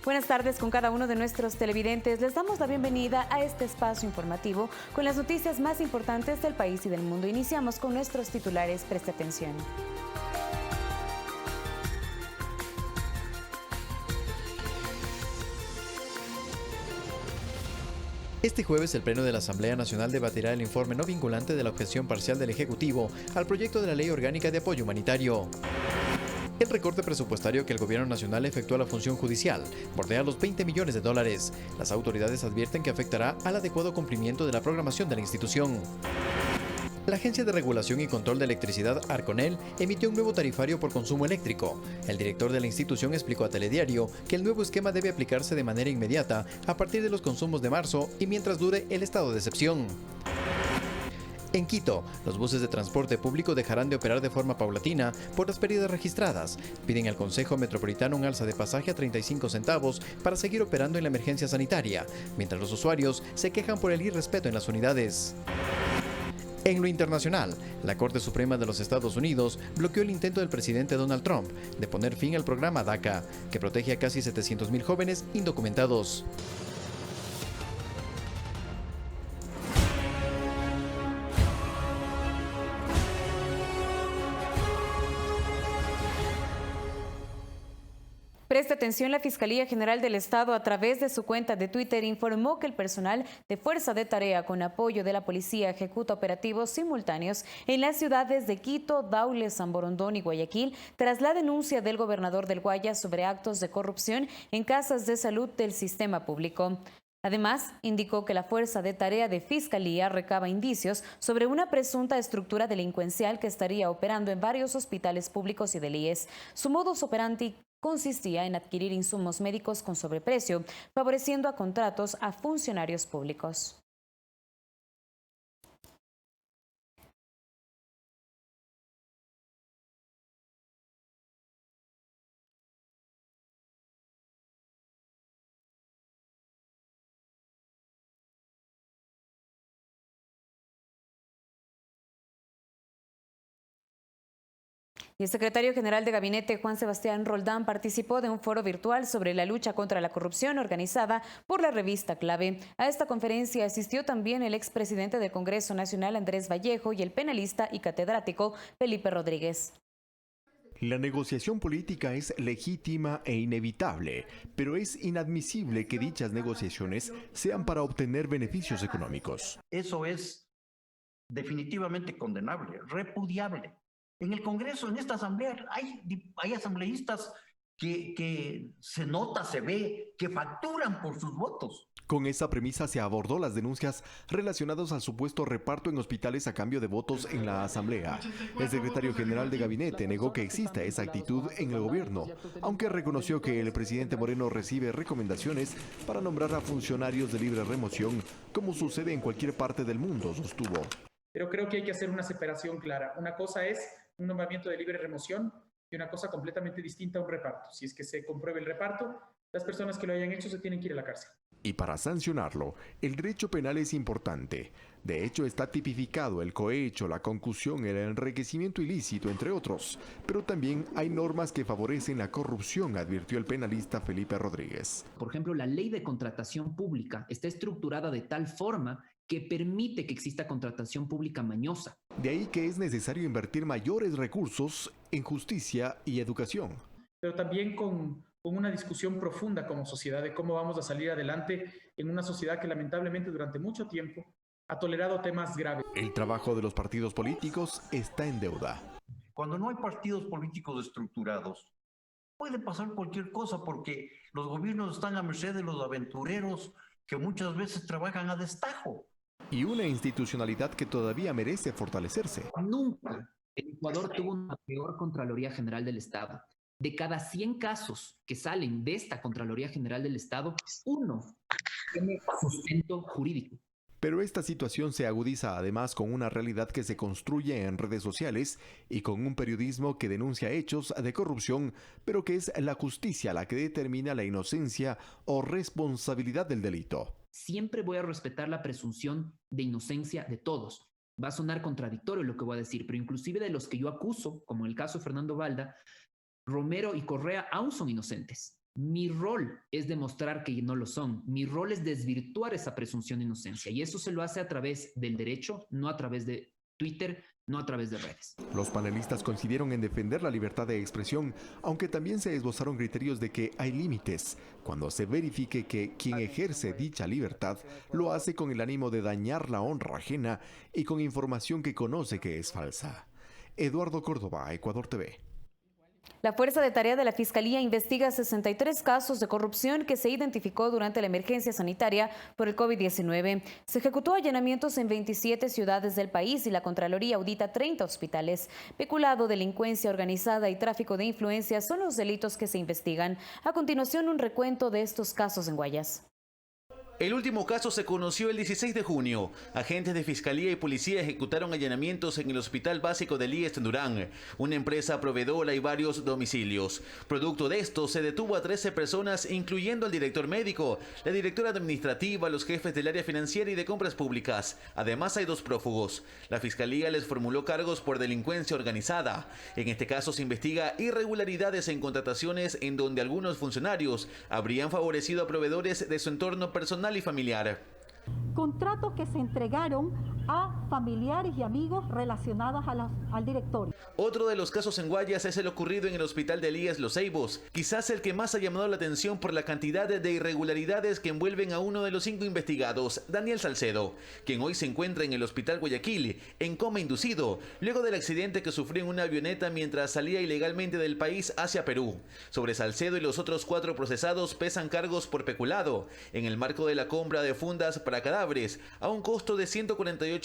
Buenas tardes con cada uno de nuestros televidentes. Les damos la bienvenida a este espacio informativo con las noticias más importantes del país y del mundo. Iniciamos con nuestros titulares. Preste atención. Este jueves, el Pleno de la Asamblea Nacional debatirá el informe no vinculante de la objeción parcial del Ejecutivo al proyecto de la Ley Orgánica de Apoyo Humanitario. El recorte presupuestario que el Gobierno Nacional efectúa a la función judicial bordea los 20 millones de dólares. Las autoridades advierten que afectará al adecuado cumplimiento de la programación de la institución. La Agencia de Regulación y Control de Electricidad, Arconel, emitió un nuevo tarifario por consumo eléctrico. El director de la institución explicó a Telediario que el nuevo esquema debe aplicarse de manera inmediata a partir de los consumos de marzo y mientras dure el estado de excepción. En Quito, los buses de transporte público dejarán de operar de forma paulatina por las pérdidas registradas. Piden al Consejo Metropolitano un alza de pasaje a 35 centavos para seguir operando en la emergencia sanitaria, mientras los usuarios se quejan por el irrespeto en las unidades. En lo internacional, la Corte Suprema de los Estados Unidos bloqueó el intento del presidente Donald Trump de poner fin al programa DACA, que protege a casi 700,000 jóvenes indocumentados. Presta atención, la Fiscalía General del Estado a través de su cuenta de Twitter informó que el personal de Fuerza de Tarea con apoyo de la policía ejecuta operativos simultáneos en las ciudades de Quito, Daule, San Borondón y Guayaquil tras la denuncia del gobernador del Guayas sobre actos de corrupción en casas de salud del sistema público. Además, indicó que la Fuerza de Tarea de Fiscalía recaba indicios sobre una presunta estructura delincuencial que estaría operando en varios hospitales públicos y del IES. Su modus operandi consistía en adquirir insumos médicos con sobreprecio, favoreciendo a contratos a funcionarios públicos. Y el secretario general de Gabinete, Juan Sebastián Roldán, participó de un foro virtual sobre la lucha contra la corrupción organizada por la revista Clave. A esta conferencia asistió también el expresidente del Congreso Nacional, Andrés Vallejo, y el penalista y catedrático Felipe Rodríguez. La negociación política es legítima e inevitable, pero es inadmisible que dichas negociaciones sean para obtener beneficios económicos. Eso es definitivamente condenable, repudiable. En el Congreso, en esta asamblea, hay asambleístas que se nota, se ve, que facturan por sus votos. Con esa premisa se abordó las denuncias relacionadas al supuesto reparto en hospitales a cambio de votos en la Asamblea. El secretario general de Gabinete negó que exista esa actitud en el gobierno, aunque reconoció que el presidente Moreno recibe recomendaciones para nombrar a funcionarios de libre remoción, como sucede en cualquier parte del mundo, sostuvo. Pero creo que hay que hacer una separación clara. Una cosa es un nombramiento de libre remoción y una cosa completamente distinta a un reparto. Si es que se compruebe el reparto, las personas que lo hayan hecho se tienen que ir a la cárcel. Y para sancionarlo, el derecho penal es importante. De hecho, está tipificado el cohecho, la concusión, el enriquecimiento ilícito, entre otros. Pero también hay normas que favorecen la corrupción, advirtió el penalista Felipe Rodríguez. Por ejemplo, la ley de contratación pública está estructurada de tal forma que permite que exista contratación pública mañosa. De ahí que es necesario invertir mayores recursos en justicia y educación. Pero también con una discusión profunda como sociedad de cómo vamos a salir adelante en una sociedad que lamentablemente durante mucho tiempo ha tolerado temas graves. El trabajo de los partidos políticos está en deuda. Cuando no hay partidos políticos estructurados, puede pasar cualquier cosa porque los gobiernos están a merced de los aventureros que muchas veces trabajan a destajo. Y una institucionalidad que todavía merece fortalecerse. Nunca el Ecuador tuvo una peor Contraloría General del Estado. De cada 100 casos que salen de esta Contraloría General del Estado, uno tiene sustento jurídico. Pero esta situación se agudiza además con una realidad que se construye en redes sociales y con un periodismo que denuncia hechos de corrupción, pero que es la justicia la que determina la inocencia o responsabilidad del delito. Siempre voy a respetar la presunción de inocencia de todos. Va a sonar contradictorio lo que voy a decir, pero inclusive de los que yo acuso, como en el caso de Fernando Balda, Romero y Correa aún son inocentes. Mi rol es demostrar que no lo son. Mi rol es desvirtuar esa presunción de inocencia. Y eso se lo hace a través del derecho, no a través de Twitter, no a través de redes. Los panelistas coincidieron en defender la libertad de expresión, aunque también se esbozaron criterios de que hay límites cuando se verifique que quien ejerce dicha libertad lo hace con el ánimo de dañar la honra ajena y con información que conoce que es falsa. Eduardo Córdoba, Ecuador TV. La Fuerza de Tarea de la Fiscalía investiga 63 casos de corrupción que se identificó durante la emergencia sanitaria por el COVID-19. Se ejecutó allanamientos en 27 ciudades del país y la Contraloría audita 30 hospitales. Peculado, delincuencia organizada y tráfico de influencias son los delitos que se investigan. A continuación, un recuento de estos casos en Guayas. El último caso se conoció el 16 de junio. Agentes de Fiscalía y Policía ejecutaron allanamientos en el Hospital Básico del IES en Durán, una empresa proveedora y varios domicilios. Producto de esto, se detuvo a 13 personas, incluyendo al director médico, la directora administrativa, los jefes del área financiera y de compras públicas. Además, hay 2 prófugos. La Fiscalía les formuló cargos por delincuencia organizada. En este caso se investiga irregularidades en contrataciones en donde algunos funcionarios habrían favorecido a proveedores de su entorno personal y familiar. Contratos que se entregaron a familiares y amigos relacionados al directorio. Otro de los casos en Guayas es el ocurrido en el Hospital de Elías Los Ceibos, quizás el que más ha llamado la atención por la cantidad de irregularidades que envuelven a uno de los 5 investigados, Daniel Salcedo, quien hoy se encuentra en el Hospital Guayaquil, en coma inducido, luego del accidente que sufrió en una avioneta mientras salía ilegalmente del país hacia Perú. Sobre Salcedo y los otros 4 procesados pesan cargos por peculado, en el marco de la compra de fundas para cadáveres, a un costo de $148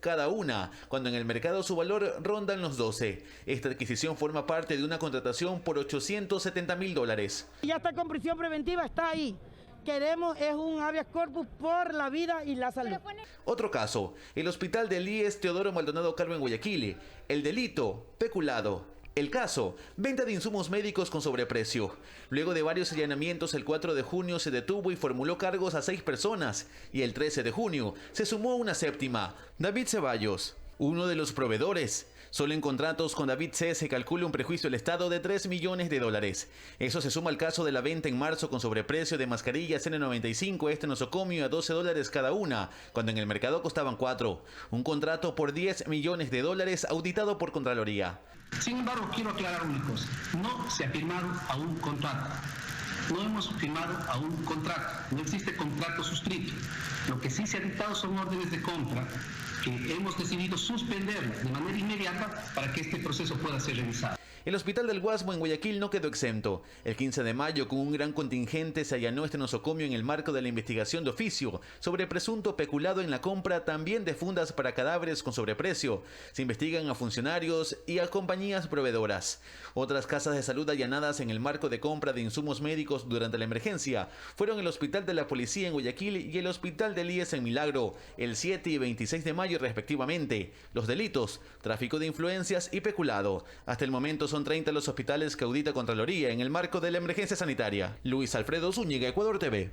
cada una, cuando en el mercado su valor rondan los 12. Esta adquisición forma parte de una contratación por $870.000. Ya está con prisión preventiva, está ahí. Queremos es un habeas corpus por la vida y la salud. Otro caso, el Hospital del IES Teodoro Maldonado Calvo en Guayaquil. El delito, peculado. El caso, venta de insumos médicos con sobreprecio. Luego de varios allanamientos, el 4 de junio se detuvo y formuló cargos a 6 personas. Y el 13 de junio se sumó una 7ª, David Ceballos, uno de los proveedores. Solo en contratos con David C. se calcula un prejuicio del Estado de $3 millones. Eso se suma al caso de la venta en marzo con sobreprecio de mascarillas N95 nosocomio a $12 cada una, cuando en el mercado costaban 4. Un contrato por $10 millones auditado por Contraloría. Sin embargo, quiero aclarar una cosa. No se ha firmado aún contrato. No hemos firmado aún contrato. No existe contrato suscrito. Lo que sí se ha dictado son órdenes de compra que hemos decidido suspender de manera inmediata para que este proceso pueda ser revisado. El Hospital del Guasmo en Guayaquil no quedó exento. El 15 de mayo, con un gran contingente, se allanó nosocomio en el marco de la investigación de oficio sobre presunto peculado en la compra también de fundas para cadáveres con sobreprecio. Se investigan a funcionarios y a compañías proveedoras. Otras casas de salud allanadas en el marco de compra de insumos médicos durante la emergencia fueron el Hospital de la Policía en Guayaquil y el Hospital del IES en Milagro, el 7 y 26 de mayo respectivamente. Los delitos, tráfico de influencias y peculado. Hasta el momento son 30 los hospitales que audita Contraloría en el marco de la emergencia sanitaria. Luis Alfredo Zúñiga, Ecuador TV.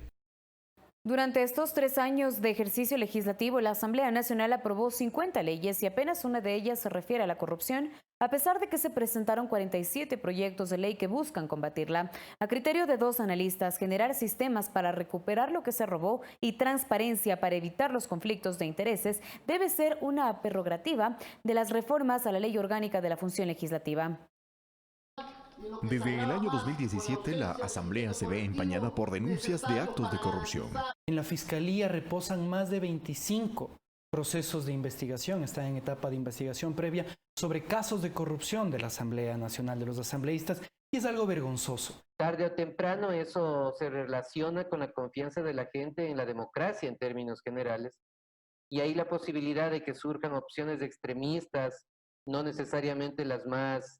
Durante estos 3 años de ejercicio legislativo, la Asamblea Nacional aprobó 50 leyes y apenas una de ellas se refiere a la corrupción, a pesar de que se presentaron 47 proyectos de ley que buscan combatirla. A criterio de 2 analistas, generar sistemas para recuperar lo que se robó y transparencia para evitar los conflictos de intereses debe ser una prerrogativa de las reformas a la Ley Orgánica de la Función Legislativa. Desde el año 2017, la Asamblea se ve empañada por denuncias de actos de corrupción. En la Fiscalía reposan más de 25 procesos de investigación, está en etapa de investigación previa, sobre casos de corrupción de la Asamblea Nacional de los Asambleístas, y es algo vergonzoso. Tarde o temprano eso se relaciona con la confianza de la gente en la democracia en términos generales, y ahí la posibilidad de que surjan opciones extremistas, no necesariamente las más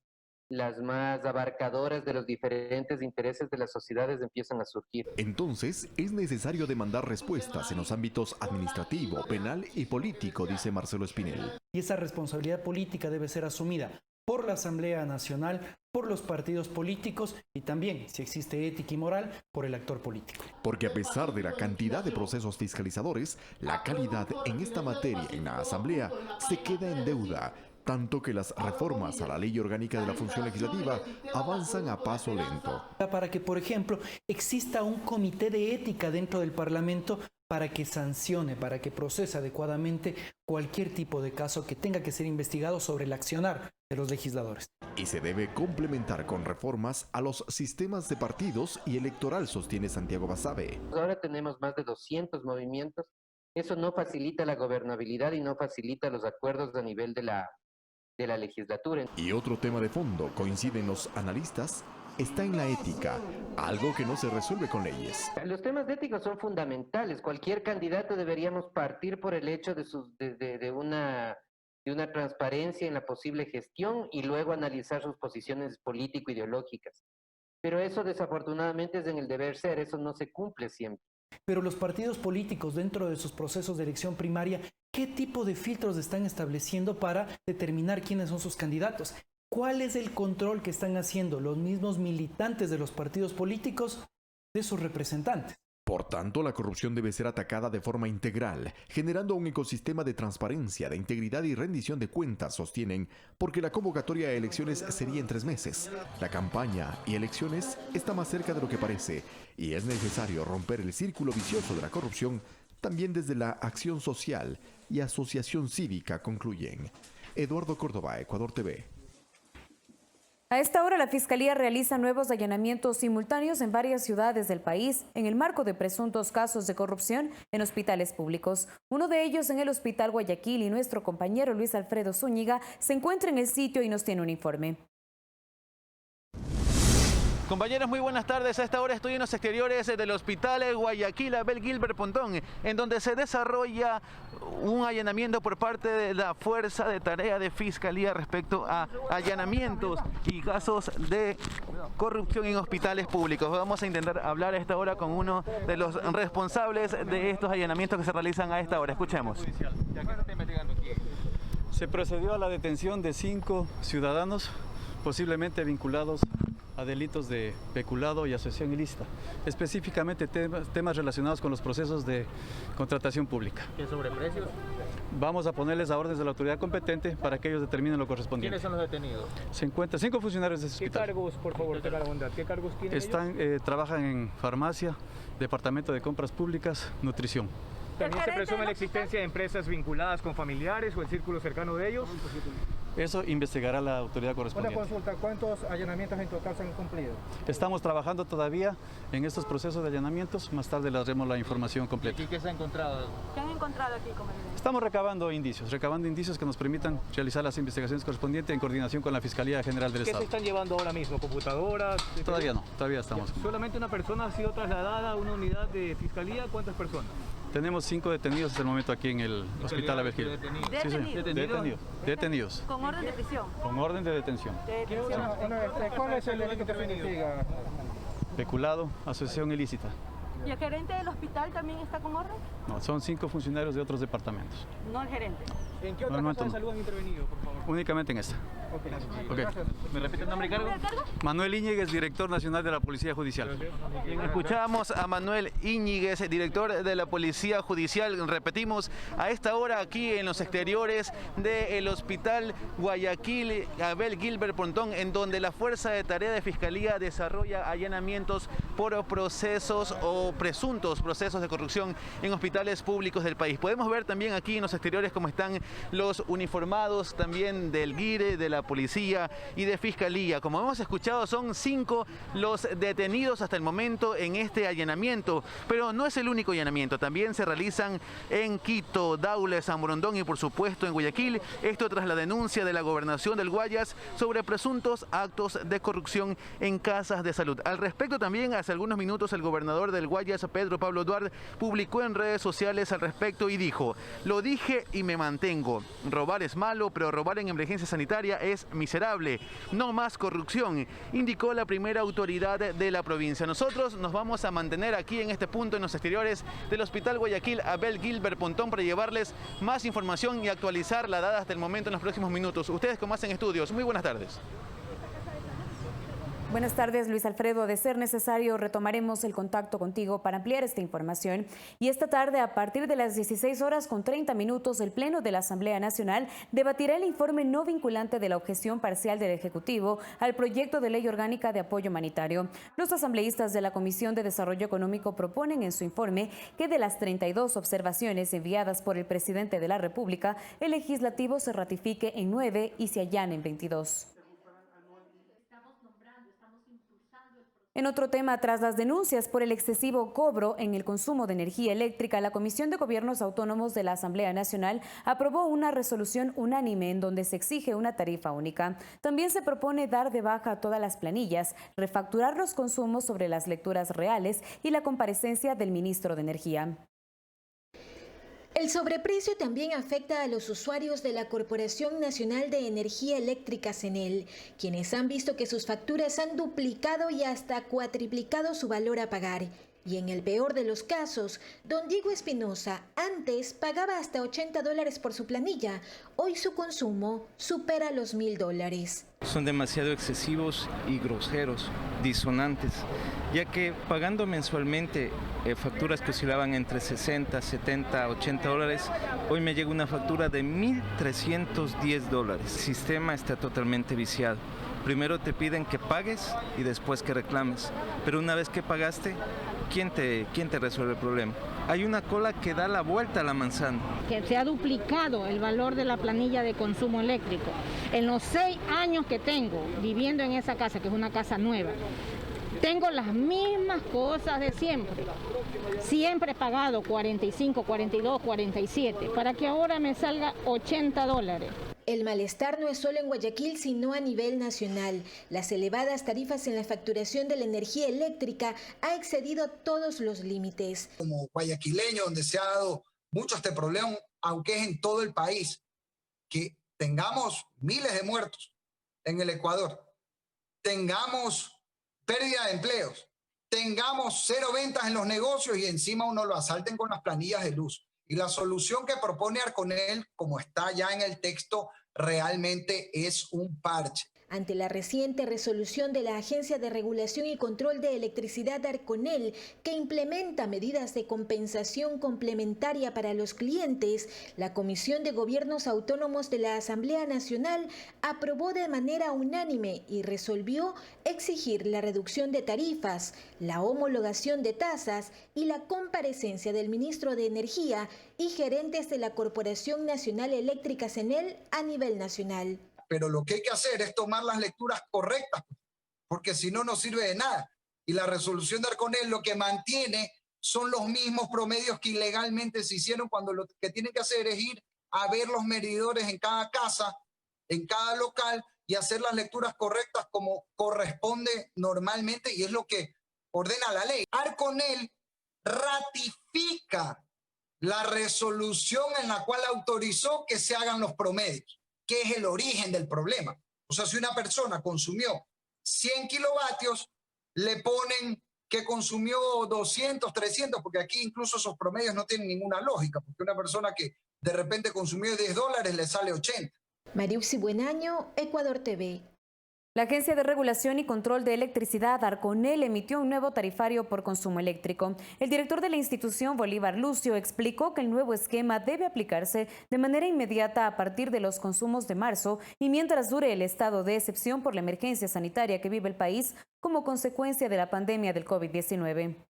abarcadoras de los diferentes intereses de las sociedades empiezan a surgir. Entonces, es necesario demandar respuestas en los ámbitos administrativo, penal y político, dice Marcelo Espinel. Y esa responsabilidad política debe ser asumida por la Asamblea Nacional, por los partidos políticos y también, si existe ética y moral, por el actor político. Porque a pesar de la cantidad de procesos fiscalizadores, la calidad en esta materia en la Asamblea se queda en deuda. tanto que las reformas a la Ley Orgánica de la Función Legislativa avanzan a paso lento. Para que, por ejemplo, exista un comité de ética dentro del Parlamento para que sancione, para que procese adecuadamente cualquier tipo de caso que tenga que ser investigado sobre el accionar de los legisladores. Y se debe complementar con reformas a los sistemas de partidos y electoral, sostiene Santiago Basabe. Ahora tenemos más de 200 movimientos. Eso no facilita la gobernabilidad y no facilita los acuerdos a nivel de la legislatura. Y otro tema de fondo, coinciden los analistas, está en la ética, algo que no se resuelve con leyes. Los temas de ética son fundamentales. Cualquier candidato deberíamos partir por el hecho de una transparencia en la posible gestión y luego analizar sus posiciones político-ideológicas. Pero eso desafortunadamente es en el deber ser, eso no se cumple siempre. Pero los partidos políticos dentro de sus procesos de elección primaria, ¿qué tipo de filtros están estableciendo para determinar quiénes son sus candidatos? ¿Cuál es el control que están haciendo los mismos militantes de los partidos políticos de sus representantes? Por tanto, la corrupción debe ser atacada de forma integral, generando un ecosistema de transparencia, de integridad y rendición de cuentas, sostienen, porque la convocatoria a elecciones sería en 3 meses. La campaña y elecciones está más cerca de lo que parece, y es necesario romper el círculo vicioso de la corrupción, también desde la acción social y asociación cívica, concluyen. Eduardo Córdoba, Ecuador TV. A esta hora, la Fiscalía realiza nuevos allanamientos simultáneos en varias ciudades del país en el marco de presuntos casos de corrupción en hospitales públicos. Uno de ellos en el Hospital Guayaquil, y nuestro compañero Luis Alfredo Zúñiga se encuentra en el sitio y nos tiene un informe. Compañeros, muy buenas tardes. A esta hora estoy en los exteriores del Hospital Guayaquil Abel Gilbert Pontón, en donde se desarrolla un allanamiento por parte de la Fuerza de Tarea de Fiscalía respecto a allanamientos y casos de corrupción en hospitales públicos. Vamos a intentar hablar a esta hora con uno de los responsables de estos allanamientos que se realizan a esta hora. Escuchemos. Se procedió a la detención de 5 ciudadanos posiblemente vinculados a delitos de peculado y asociación ilícita, específicamente temas relacionados con los procesos de contratación pública. ¿Qué sobre precios? Vamos a ponerles a órdenes de la autoridad competente para que ellos determinen lo correspondiente. ¿Quiénes son los detenidos? Se encuentran 5 funcionarios de ese hospital. ¿Qué cargos, por favor, tenga la bondad? ¿Qué cargos tienen trabajan en farmacia, departamento de compras públicas, nutrición. ¿También se presume la existencia de empresas vinculadas con familiares o el círculo cercano de ellos? Eso investigará la autoridad correspondiente. Una consulta, ¿cuántos allanamientos en total se han cumplido? Estamos trabajando todavía en estos procesos de allanamientos, más tarde les daremos la información completa. ¿Y qué se ha encontrado? ¿Qué han encontrado aquí, comandante? Estamos recabando indicios que nos permitan realizar las investigaciones correspondientes en coordinación con la Fiscalía General del Estado. ¿Qué se están llevando ahora mismo? ¿Computadoras? Todavía no, todavía estamos. ¿Solamente una persona ha sido trasladada a una unidad de Fiscalía? ¿Cuántas personas? Tenemos 5 detenidos hasta el momento aquí en el Hospital Abel Gilbert. ¿Detenidos? ¿Con orden de prisión? Con orden de detención. ¿Cuál es el delito que se investiga? Peculado, asociación ilícita. ¿Y el gerente del hospital también está con orden? No, son 5 funcionarios de otros departamentos. No el gerente. ¿En qué otra casa de salud han intervenido, por favor? Únicamente en esta. Okay. ¿Me repite el nombre y cargo? Manuel Íñiguez, director nacional de la Policía Judicial. Escuchamos a Manuel Íñiguez, director de la Policía Judicial. Repetimos, a esta hora aquí en los exteriores del Hospital Guayaquil Abel Gilbert Pontón, en donde la Fuerza de Tarea de Fiscalía desarrolla allanamientos por procesos o presuntos procesos de corrupción en hospitales públicos del país. Podemos ver también aquí en los exteriores cómo están los uniformados también del GIRE, de la Policía y de Fiscalía. Como hemos escuchado, son 5 los detenidos hasta el momento en este allanamiento, pero no es el único allanamiento. También se realizan en Quito, Daule, San Borondón y por supuesto en Guayaquil. Esto tras la denuncia de la Gobernación del Guayas sobre presuntos actos de corrupción en casas de salud. Al respecto también, hace algunos minutos, el gobernador del Guayas, Pedro Pablo Duarte, publicó en redes sociales al respecto y dijo: lo dije y me mantengo. Robar es malo, pero robar en emergencia sanitaria es miserable. No más corrupción, indicó la primera autoridad de la provincia. Nosotros nos vamos a mantener aquí en este punto, en los exteriores del Hospital Guayaquil Abel Gilbert Pontón, para llevarles más información y actualizar la dada hasta el momento en los próximos minutos. Ustedes como hacen estudios, muy buenas tardes. Buenas tardes, Luis Alfredo. De ser necesario, retomaremos el contacto contigo para ampliar esta información. Y esta tarde, a partir de las 16:30, el Pleno de la Asamblea Nacional debatirá el informe no vinculante de la objeción parcial del Ejecutivo al proyecto de ley orgánica de apoyo humanitario. Los asambleístas de la Comisión de Desarrollo Económico proponen en su informe que de las 32 observaciones enviadas por el presidente de la República, el legislativo se ratifique en 9 y se allanen 22. En otro tema, tras las denuncias por el excesivo cobro en el consumo de energía eléctrica, la Comisión de Gobiernos Autónomos de la Asamblea Nacional aprobó una resolución unánime en donde se exige una tarifa única. También se propone dar de baja a todas las planillas, refacturar los consumos sobre las lecturas reales y la comparecencia del ministro de Energía. El sobreprecio también afecta a los usuarios de la Corporación Nacional de Energía Eléctrica CENEL, quienes han visto que sus facturas han duplicado y hasta cuatriplicado su valor a pagar. Y en el peor de los casos, don Diego Espinosa antes pagaba hasta $80 por su planilla. Hoy su consumo supera los $1,000. Son demasiado excesivos y groseros, disonantes, ya que pagando mensualmente facturas que oscilaban entre 60, 70, $80, hoy me llega una factura de $1,310. El sistema está totalmente viciado. Primero te piden que pagues y después que reclames, pero una vez que pagaste, ¿quién te resuelve el problema? Hay una cola que da la vuelta a la manzana. Que se ha duplicado el valor de la planilla de consumo eléctrico. En los 6 años que tengo viviendo en esa casa, que es una casa nueva, tengo las mismas cosas de siempre. Siempre he pagado 45, 42, 47, para que ahora me salga $80. El malestar no es solo en Guayaquil, sino a nivel nacional. Las elevadas tarifas en la facturación de la energía eléctrica ha excedido todos los límites. Como guayaquileño, donde se ha dado mucho este problema, aunque es en todo el país, que tengamos miles de muertos en el Ecuador, tengamos pérdida de empleos, tengamos 0 ventas en los negocios y encima uno lo asalten con las planillas de luz. Y la solución que propone Arconel, como está ya en el texto, realmente es un parche. Ante la reciente resolución de la Agencia de Regulación y Control de Electricidad Arconel, que implementa medidas de compensación complementaria para los clientes, la Comisión de Gobiernos Autónomos de la Asamblea Nacional aprobó de manera unánime y resolvió exigir la reducción de tarifas, la homologación de tasas y la comparecencia del ministro de Energía y gerentes de la Corporación Nacional Eléctrica CENEL a nivel nacional. Pero lo que hay que hacer es tomar las lecturas correctas, porque si no, no sirve de nada. Y la resolución de Arconel lo que mantiene son los mismos promedios que ilegalmente se hicieron, cuando lo que tienen que hacer es ir a ver los medidores en cada casa, en cada local, y hacer las lecturas correctas como corresponde normalmente, y es lo que ordena la ley. Arconel ratifica la resolución en la cual autorizó que se hagan los promedios, que es el origen del problema. O sea, si una persona consumió 100 kilovatios, le ponen que consumió 200, 300, porque aquí incluso esos promedios no tienen ninguna lógica, porque una persona que de repente consumió $10 le sale 80. Mariuxi Buenaño, Ecuador TV. La Agencia de Regulación y Control de Electricidad, Arconel, emitió un nuevo tarifario por consumo eléctrico. El director de la institución, Bolívar Lucio, explicó que el nuevo esquema debe aplicarse de manera inmediata a partir de los consumos de marzo y mientras dure el estado de excepción por la emergencia sanitaria que vive el país como consecuencia de la pandemia del COVID-19.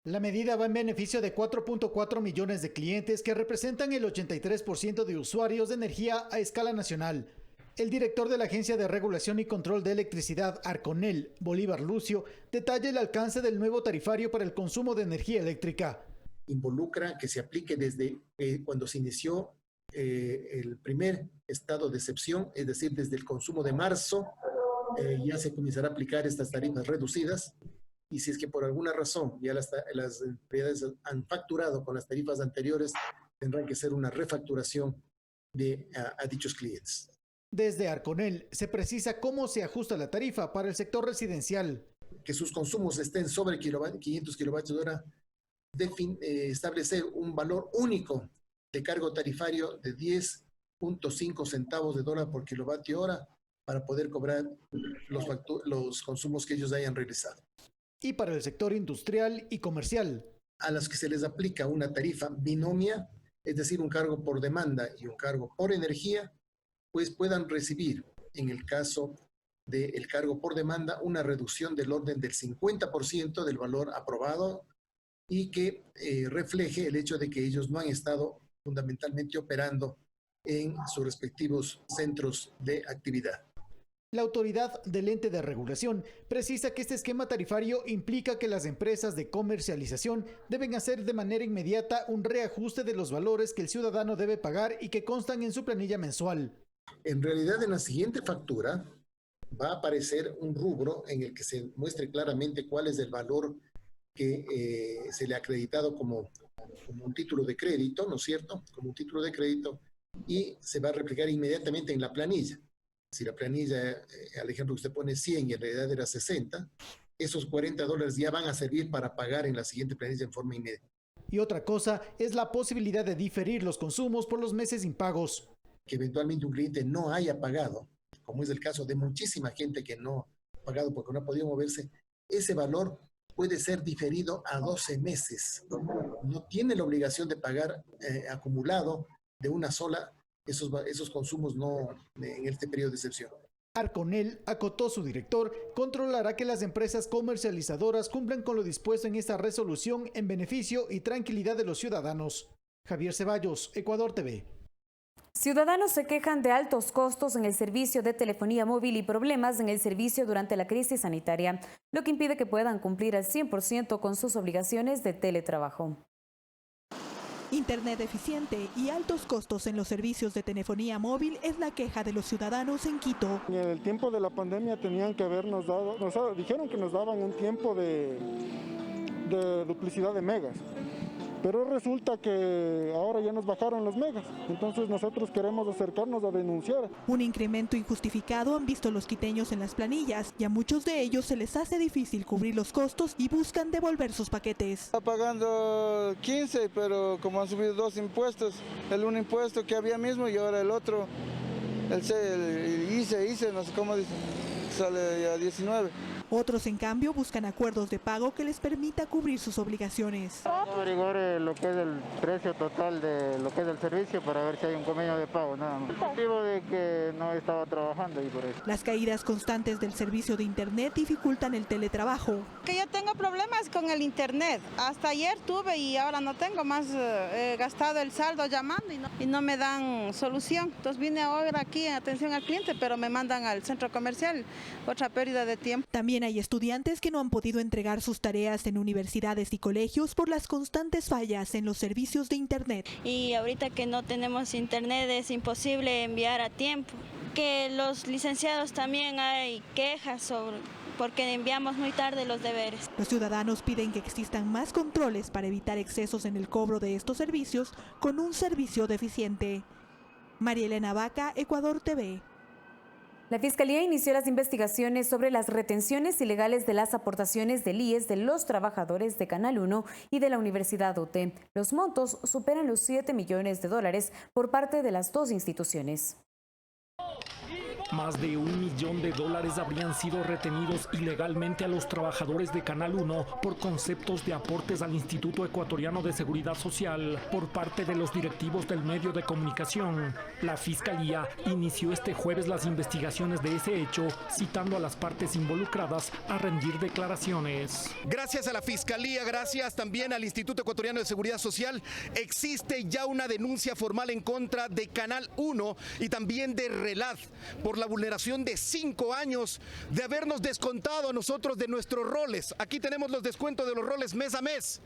La medida va en beneficio de 4.4 millones de clientes que representan el 83% de usuarios de energía a escala nacional. El director de la Agencia de Regulación y Control de Electricidad, Arconel, Bolívar Lucio, detalla el alcance del nuevo tarifario para el consumo de energía eléctrica. Involucra que se aplique desde cuando se inició el primer estado de excepción, es decir, desde el consumo de marzo, ya se comenzará a aplicar estas tarifas reducidas. Y si es que por alguna razón ya las empresas han facturado con las tarifas anteriores, tendrán que hacer una refacturación a dichos clientes. Desde Arconel se precisa cómo se ajusta la tarifa para el sector residencial. Que sus consumos estén sobre 500 kilovatios hora, establecer un valor único de cargo tarifario de 10.5 centavos de dólar por kilovatio hora para poder cobrar los consumos que ellos hayan realizado. Y para el sector industrial y comercial, a las que se les aplica una tarifa binomia, es decir, un cargo por demanda y un cargo por energía, pues puedan recibir, en el caso del cargo por demanda, una reducción del orden del 50% del valor aprobado y que refleje el hecho de que ellos no han estado fundamentalmente operando en sus respectivos centros de actividad. La autoridad del ente de regulación precisa que este esquema tarifario implica que las empresas de comercialización deben hacer de manera inmediata un reajuste de los valores que el ciudadano debe pagar y que constan en su planilla mensual. En realidad, en la siguiente factura va a aparecer un rubro en el que se muestre claramente cuál es el valor que se le ha acreditado como un título de crédito, ¿no es cierto? Como un título de crédito, y se va a replicar inmediatamente en la planilla. Si la planilla, al ejemplo que usted pone 100 y en realidad era 60, esos $40 ya van a servir para pagar en la siguiente planilla en forma inmediata. Y otra cosa es la posibilidad de diferir los consumos por los meses impagos. Que eventualmente un cliente no haya pagado, como es el caso de muchísima gente que no ha pagado porque no ha podido moverse, ese valor puede ser diferido a 12 meses. No tiene la obligación de pagar acumulado de una sola esos consumos no en este periodo de excepción. Arconel, acotó su director, controlará que las empresas comercializadoras cumplan con lo dispuesto en esta resolución en beneficio y tranquilidad de los ciudadanos. Javier Ceballos, Ecuador TV. Ciudadanos se quejan de altos costos en el servicio de telefonía móvil y problemas en el servicio durante la crisis sanitaria, lo que impide que puedan cumplir al 100% con sus obligaciones de teletrabajo. Internet deficiente y altos costos en los servicios de telefonía móvil es la queja de los ciudadanos en Quito. En el tiempo de la pandemia tenían que habernos dado, dijeron que nos daban un tiempo de duplicidad de megas. Pero resulta que ahora ya nos bajaron los megas, entonces nosotros queremos acercarnos a denunciar. Un incremento injustificado han visto los quiteños en las planillas y a muchos de ellos se les hace difícil cubrir los costos y buscan devolver sus paquetes. Está pagando 15, pero como han subido dos impuestos, el un impuesto que había mismo y ahora el otro, el ICE, no sé cómo dice, sale a 19. Otros, en cambio, buscan acuerdos de pago que les permita cubrir sus obligaciones. Averiguar lo que es el precio total de lo que es el servicio para ver si hay un convenio de pago, nada más. El motivo de que no estaba trabajando y por eso. Las caídas constantes del servicio de internet dificultan el teletrabajo. Que yo tengo problemas con el internet. Hasta ayer tuve y ahora no tengo más. He gastado el saldo llamando y no me dan solución. Entonces vine ahora aquí en atención al cliente, pero me mandan al centro comercial. Otra pérdida de tiempo. También hay estudiantes que no han podido entregar sus tareas en universidades y colegios por las constantes fallas en los servicios de internet. Y ahorita que no tenemos internet es imposible enviar a tiempo. Que los licenciados también hay quejas porque enviamos muy tarde los deberes. Los ciudadanos piden que existan más controles para evitar excesos en el cobro de estos servicios con un servicio deficiente. María Elena Vaca, Ecuador TV. La Fiscalía inició las investigaciones sobre las retenciones ilegales de las aportaciones del IES de los trabajadores de Canal 1 y de la Universidad UTE. Los montos superan los $7 millones por parte de las dos instituciones. Más de $1 millón habrían sido retenidos ilegalmente a los trabajadores de Canal 1 por conceptos de aportes al Instituto Ecuatoriano de Seguridad Social por parte de los directivos del medio de comunicación. La Fiscalía inició este jueves las investigaciones de ese hecho, citando a las partes involucradas a rendir declaraciones. Gracias a la Fiscalía, gracias también al Instituto Ecuatoriano de Seguridad Social, existe ya una denuncia formal en contra de Canal 1 y también de RELAD por la vulneración de 5 años de habernos descontado a nosotros de nuestros roles. Aquí tenemos los descuentos de los roles mes a mes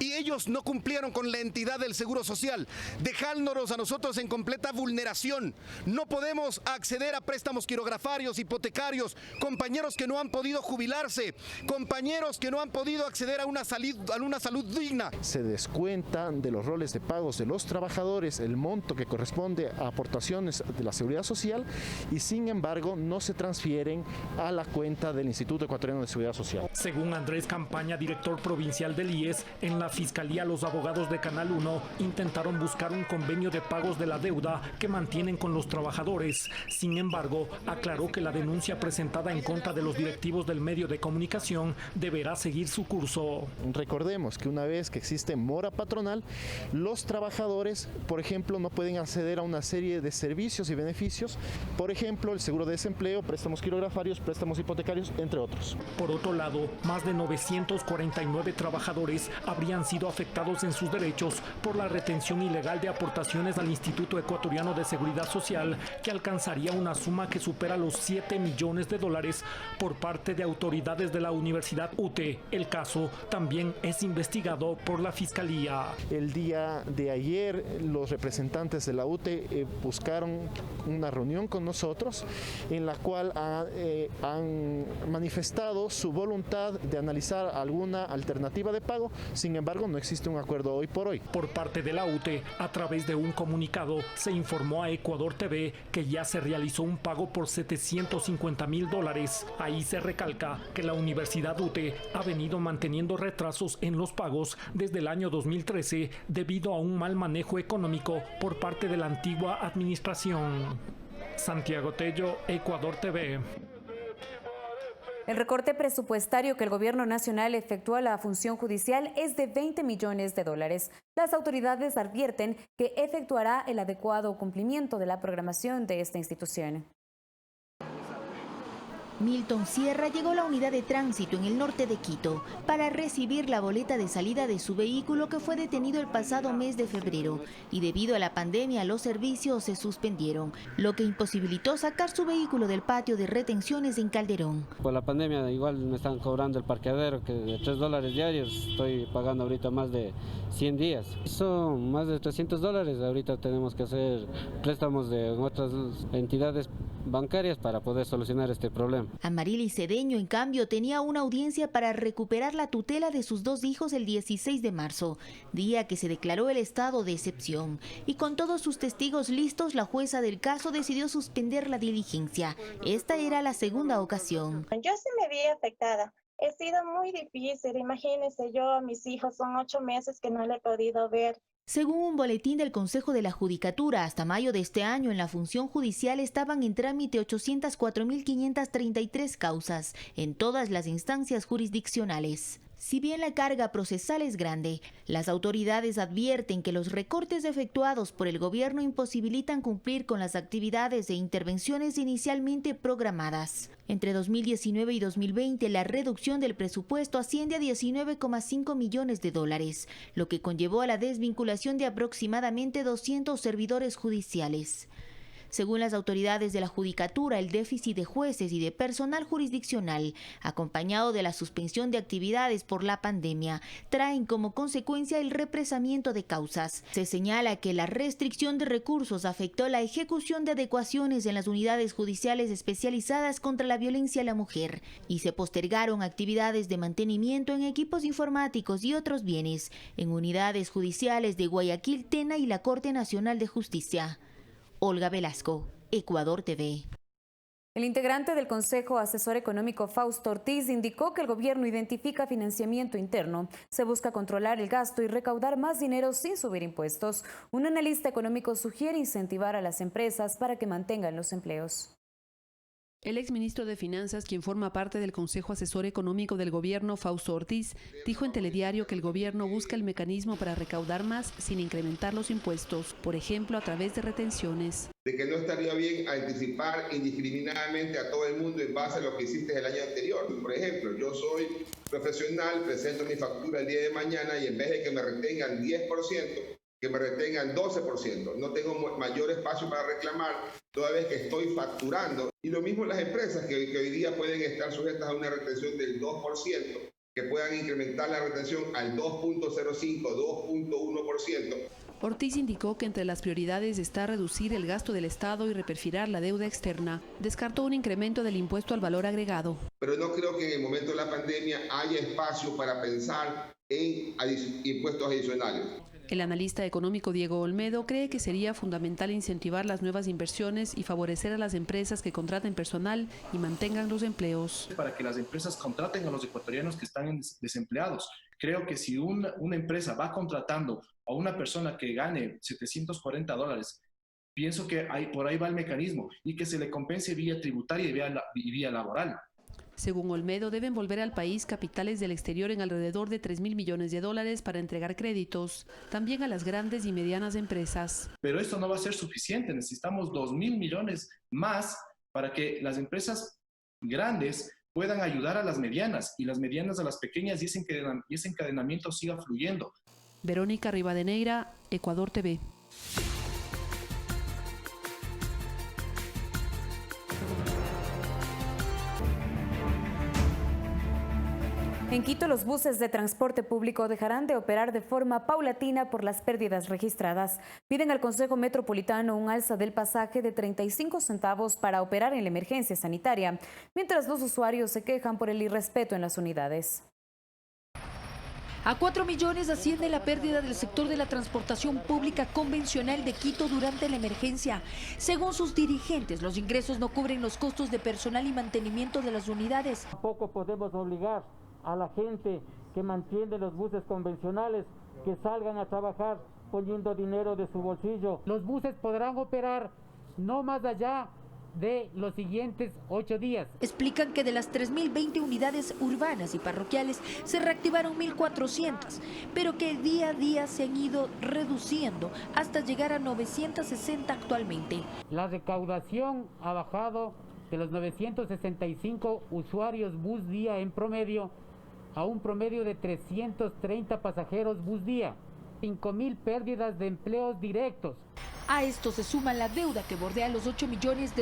y ellos no cumplieron con la entidad del Seguro Social, dejándonos a nosotros en completa vulneración. No podemos acceder a préstamos quirografarios, hipotecarios, compañeros que no han podido jubilarse, compañeros que no han podido acceder a una salud digna. Se descuentan de los roles de pagos de los trabajadores el monto que corresponde a aportaciones de la Seguridad Social y sin embargo no se transfieren a la cuenta del Instituto Ecuatoriano de Seguridad Social. Según Andrés Campaña, director provincial del IES, en la Fiscalía los abogados de Canal 1 intentaron buscar un convenio de pagos de la deuda que mantienen con los trabajadores. Sin embargo, aclaró que la denuncia presentada en contra de los directivos del medio de comunicación deberá seguir su curso. Recordemos que una vez que existe mora patronal, los trabajadores, por ejemplo, no pueden acceder a una serie de servicios y beneficios, por ejemplo, el seguro de desempleo, préstamos quirografarios, préstamos hipotecarios, entre otros. Por otro lado, más de 949 trabajadores habrían sido afectados en sus derechos por la retención ilegal de aportaciones al Instituto Ecuatoriano de Seguridad Social, que alcanzaría una suma que supera los 7 millones de dólares por parte de autoridades de la Universidad UTE. El caso también es investigado por la Fiscalía. El día de ayer, los representantes de la UTE buscaron una reunión con nosotros en la cual han manifestado su voluntad de analizar alguna alternativa de pago. Sin embargo, no existe un acuerdo hoy por hoy. Por parte de la UTE, a través de un comunicado, se informó a Ecuador TV que ya se realizó un pago por $750,000. Ahí se recalca que la Universidad UTE ha venido manteniendo retrasos en los pagos desde el año 2013 debido a un mal manejo económico por parte de la antigua administración. Santiago Tello, Ecuador TV. El recorte presupuestario que el gobierno nacional efectúa a la función judicial es de 20 millones de dólares. Las autoridades advierten que efectuará el adecuado cumplimiento de la programación de esta institución. Milton Sierra llegó a la unidad de tránsito en el norte de Quito para recibir la boleta de salida de su vehículo que fue detenido el pasado mes de febrero y debido a la pandemia los servicios se suspendieron, lo que imposibilitó sacar su vehículo del patio de retenciones en Calderón. Por la pandemia igual me están cobrando el parqueadero que de $3 diarios, estoy pagando ahorita más de 100 días. Son más de $300, ahorita tenemos que hacer préstamos de otras entidades bancarias para poder solucionar este problema. Amarilis Cedeño, en cambio, tenía una audiencia para recuperar la tutela de sus 2 hijos el 16 de marzo, día que se declaró el estado de excepción. Y con todos sus testigos listos, la jueza del caso decidió suspender la diligencia. Esta era la segunda ocasión. Yo sí me vi afectada. Ha sido muy difícil. Imagínense, yo a mis hijos son 8 meses que no le he podido ver. Según un boletín del Consejo de la Judicatura, hasta mayo de este año en la función judicial estaban en trámite 804.533 causas en todas las instancias jurisdiccionales. Si bien la carga procesal es grande, las autoridades advierten que los recortes efectuados por el gobierno imposibilitan cumplir con las actividades e intervenciones inicialmente programadas. Entre 2019 y 2020, la reducción del presupuesto asciende a 19,5 millones de dólares, lo que conllevó a la desvinculación de aproximadamente 200 servidores judiciales. Según las autoridades de la Judicatura, el déficit de jueces y de personal jurisdiccional, acompañado de la suspensión de actividades por la pandemia, traen como consecuencia el represamiento de causas. Se señala que la restricción de recursos afectó la ejecución de adecuaciones en las unidades judiciales especializadas contra la violencia a la mujer y se postergaron actividades de mantenimiento en equipos informáticos y otros bienes en unidades judiciales de Guayaquil, Tena y la Corte Nacional de Justicia. Olga Velasco, Ecuador TV. El integrante del Consejo Asesor Económico Fausto Ortiz indicó que el gobierno identifica financiamiento interno. Se busca controlar el gasto y recaudar más dinero sin subir impuestos. Un analista económico sugiere incentivar a las empresas para que mantengan los empleos. El exministro de Finanzas, quien forma parte del Consejo Asesor Económico del Gobierno, Fausto Ortiz, dijo en Telediario que el gobierno busca el mecanismo para recaudar más sin incrementar los impuestos, por ejemplo, a través de retenciones. De que no estaría bien anticipar indiscriminadamente a todo el mundo en base a lo que hiciste el año anterior. Por ejemplo, yo soy profesional, presento mi factura el día de mañana y en vez de que me retengan 10%, que me retengan 12%. No tengo mayor espacio para reclamar toda vez que estoy facturando. Y lo mismo las empresas que hoy día pueden estar sujetas a una retención del 2%, que puedan incrementar la retención al 2.05, 2.1%. Ortiz indicó que entre las prioridades está reducir el gasto del Estado y reperfilar la deuda externa. Descartó un incremento del impuesto al valor agregado. Pero no creo que en el momento de la pandemia haya espacio para pensar en impuestos adicionales. El analista económico Diego Olmedo cree que sería fundamental incentivar las nuevas inversiones y favorecer a las empresas que contraten personal y mantengan los empleos. Para que las empresas contraten a los ecuatorianos que están desempleados. Creo que si una empresa va contratando a una persona que gane $740, pienso que por ahí va el mecanismo y que se le compense vía tributaria y vía laboral. Según Olmedo, deben volver al país capitales del exterior en alrededor de $3.000 millones para entregar créditos, también a las grandes y medianas empresas. Pero esto no va a ser suficiente, necesitamos 2.000 millones más para que las empresas grandes puedan ayudar a las medianas y las medianas a las pequeñas y ese encadenamiento siga fluyendo. Verónica Rivadeneira, Ecuador TV. En Quito, los buses de transporte público dejarán de operar de forma paulatina por las pérdidas registradas. Piden al Consejo Metropolitano un alza del pasaje de 35 centavos para operar en la emergencia sanitaria, mientras los usuarios se quejan por el irrespeto en las unidades. A 4 millones asciende la pérdida del sector de la transportación pública convencional de Quito durante la emergencia. Según sus dirigentes, los ingresos no cubren los costos de personal y mantenimiento de las unidades. Tampoco podemos obligar a la gente que mantiene los buses convencionales que salgan a trabajar poniendo dinero de su bolsillo. Los buses podrán operar no más allá de los siguientes 8 días. Explican que de las 3.020 unidades urbanas y parroquiales se reactivaron 1.400, pero que día a día se han ido reduciendo hasta llegar a 960 actualmente. La recaudación ha bajado de los 965 usuarios bus día en promedio a un promedio de 330 pasajeros bus día. 5.000 pérdidas de empleos directos. A esto se suma la deuda que bordea los $8 millones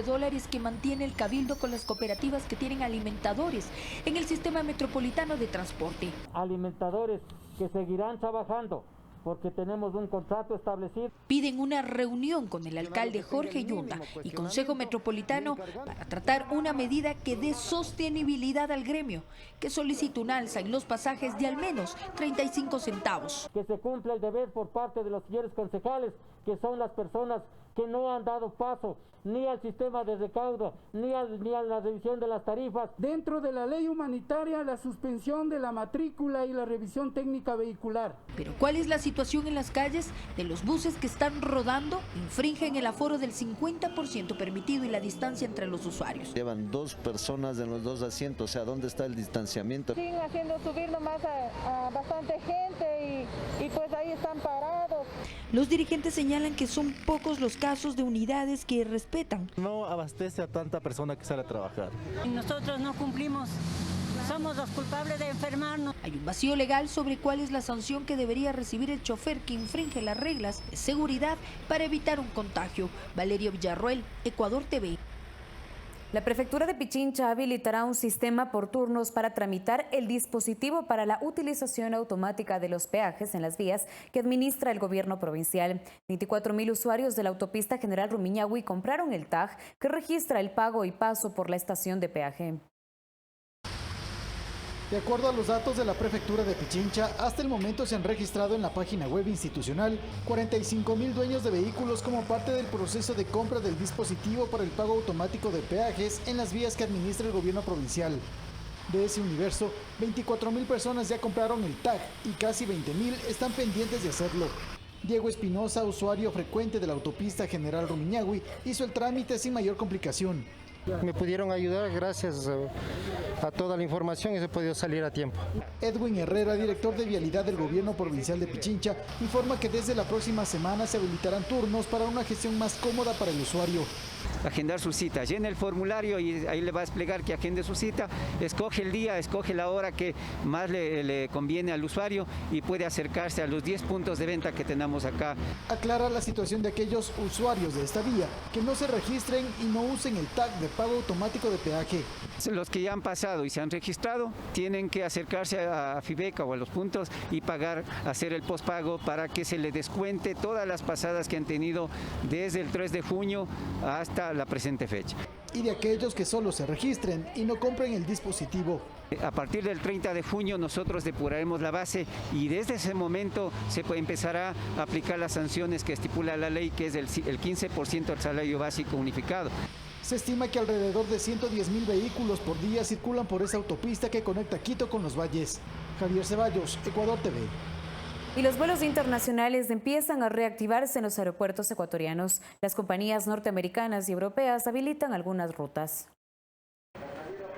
que mantiene el Cabildo con las cooperativas que tienen alimentadores en el sistema metropolitano de transporte. Alimentadores que seguirán trabajando porque tenemos un contrato establecido. Piden una reunión con el alcalde Jorge Yunda y Consejo Metropolitano para tratar una medida que dé sostenibilidad al gremio, que solicita un alza en los pasajes de al menos 35 centavos. Que se cumpla el deber por parte de los señores concejales, que son las personas que no han dado paso ni al sistema de recaudo, ni a la revisión de las tarifas. Dentro de la ley humanitaria, la suspensión de la matrícula y la revisión técnica vehicular. Pero ¿cuál es la situación en las calles? De los buses que están rodando, infringen el aforo del 50% permitido y la distancia entre los usuarios. Llevan 2 personas en los 2 asientos, o sea, ¿dónde está el distanciamiento? Siguen haciendo subir nomás a bastante gente y pues ahí están parados. Los dirigentes señalan que son pocos los casos de unidades que respetan. No abastece a tanta persona que sale a trabajar. Nosotros no cumplimos, somos los culpables de enfermarnos. Hay un vacío legal sobre cuál es la sanción que debería recibir el chofer que infringe las reglas de seguridad para evitar un contagio. Valerio Villarroel, Ecuador TV. La Prefectura de Pichincha habilitará un sistema por turnos para tramitar el dispositivo para la utilización automática de los peajes en las vías que administra el gobierno provincial. 24.000 usuarios de la autopista General Rumiñahui compraron el tag que registra el pago y paso por la estación de peaje. De acuerdo a los datos de la Prefectura de Pichincha, hasta el momento se han registrado en la página web institucional 45.000 dueños de vehículos como parte del proceso de compra del dispositivo para el pago automático de peajes en las vías que administra el gobierno provincial. De ese universo, 24.000 personas ya compraron el tag y casi 20.000 están pendientes de hacerlo. Diego Espinosa, usuario frecuente de la autopista General Rumiñahui, hizo el trámite sin mayor complicación. Me pudieron ayudar gracias a toda la información y se ha podido salir a tiempo. Edwin Herrera, director de Vialidad del Gobierno Provincial de Pichincha, informa que desde la próxima semana se habilitarán turnos para una gestión más cómoda para el usuario. Agendar su cita, llena el formulario y ahí le va a explicar que agende su cita, escoge el día, escoge la hora que más le conviene al usuario y puede acercarse a los 10 puntos de venta que tenemos acá. Aclara la situación de aquellos usuarios de esta vía que no se registren y no usen el tag de pago automático de peaje. Los que ya han pasado y se han registrado tienen que acercarse a Fibeca o a los puntos y pagar, hacer el postpago para que se le descuente todas las pasadas que han tenido desde el 3 de junio hasta la presente fecha. Y de aquellos que solo se registren y no compren el dispositivo. A partir del 30 de junio nosotros depuraremos la base y desde ese momento se empezará a aplicar las sanciones que estipula la ley, que es el 15% del salario básico unificado. Se estima que alrededor de 110,000 vehículos por día circulan por esa autopista que conecta Quito con los valles. Javier Ceballos, Ecuador TV. Y los vuelos internacionales empiezan a reactivarse en los aeropuertos ecuatorianos. Las compañías norteamericanas y europeas habilitan algunas rutas.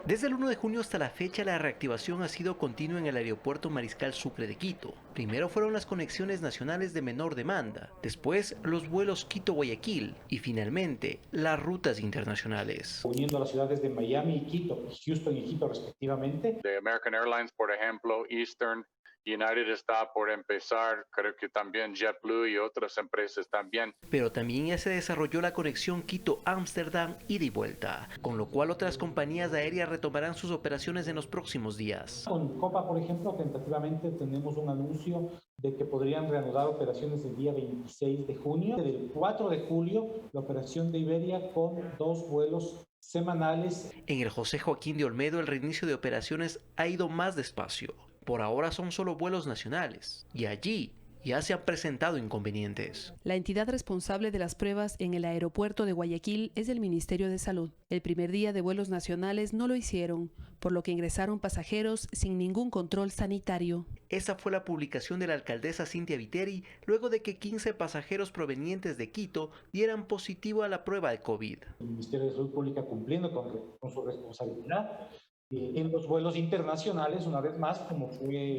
Desde el 1 de junio hasta la fecha, la reactivación ha sido continua en el aeropuerto Mariscal Sucre de Quito. Primero fueron las conexiones nacionales de menor demanda, después los vuelos Quito-Guayaquil y finalmente las rutas internacionales. Uniendo a las ciudades de Miami y Quito, Houston y Quito respectivamente. De American Airlines, por ejemplo, Eastern, United está por empezar, creo que también JetBlue y otras empresas también. Pero también ya se desarrolló la conexión Quito-Ámsterdam ida y vuelta, con lo cual otras compañías aéreas retomarán sus operaciones en los próximos días. Con Copa, por ejemplo, tentativamente tenemos un anuncio de que podrían reanudar operaciones el día 26 de junio. Del 4 de julio, la operación de Iberia con 2 vuelos semanales. En el José Joaquín de Olmedo el reinicio de operaciones ha ido más despacio. Por ahora son solo vuelos nacionales y allí ya se han presentado inconvenientes. La entidad responsable de las pruebas en el aeropuerto de Guayaquil es el Ministerio de Salud. El primer día de vuelos nacionales no lo hicieron, por lo que ingresaron pasajeros sin ningún control sanitario. Esa fue la publicación de la alcaldesa Cintia Viteri luego de que 15 pasajeros provenientes de Quito dieran positivo a la prueba de COVID. El Ministerio de Salud Pública cumpliendo con su responsabilidad. En los vuelos internacionales, una vez más, como fue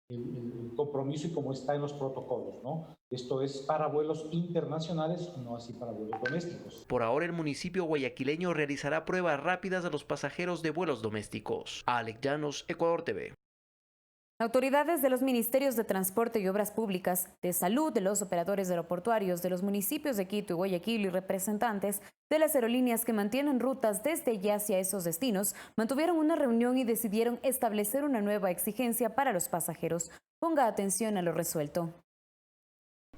el compromiso y como está en los protocolos, ¿no? Esto es para vuelos internacionales, no así para vuelos domésticos. Por ahora el municipio guayaquileño realizará pruebas rápidas a los pasajeros de vuelos domésticos. Alex Llanos, Ecuador TV. Autoridades de los Ministerios de Transporte y Obras Públicas, de Salud, de los operadores aeroportuarios, de los municipios de Quito y Guayaquil y representantes de las aerolíneas que mantienen rutas desde y hacia esos destinos, mantuvieron una reunión y decidieron establecer una nueva exigencia para los pasajeros. Ponga atención a lo resuelto.